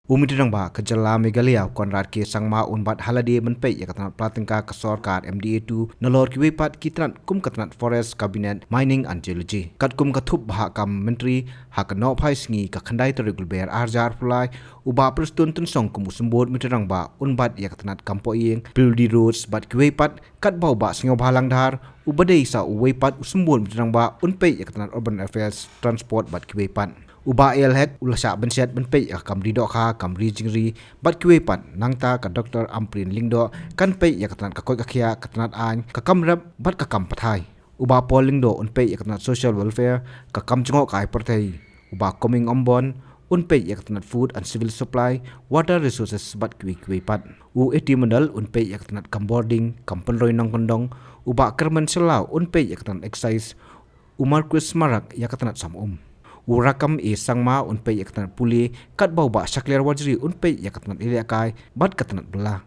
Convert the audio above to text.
Umidirang ba kejala Meghalaya konrad ke sangma unbat halade menpe ya katanat platingka ke sorkar MDA2 nolor kiwepat kitrat kum katanat forest cabinet mining and geology kat kum katup bah kam menteri hak no phai sngi ka khandai to regular arjar pulai uba prestun tunsong kum usumbot midirang ba unbat ya katanat kampoing buildi roads bat kiwepat kat bau ba singo balang dhar ubadei sa uwepat usumbot midirang ba unpe ya katanat urban affairs transport bat kiwepat Uba elhek ulasa benset benpe ya kam ridok ha kam rijingri bat kiwepan nangta ka Dr. Amprin Lingdo kan pe ya katanat ka koi ka khia katanat an ka kam rap bat ka kam pathai uba pol Lingdo unpe ya katanat social welfare ka kam jingo ka perthai uba coming ombon unpe ya katanat food and civil supply water resources bat kiwepat u eti mandal unpe ya katanat kam boarding kam penroi nang kondong uba kerman selau unpe ya katanat excise umar kus marak ya katanat samum Urakam sangma unpe yakatan puli kat bau ba sakler wajri unpe yakatan iliakai bat katanat bela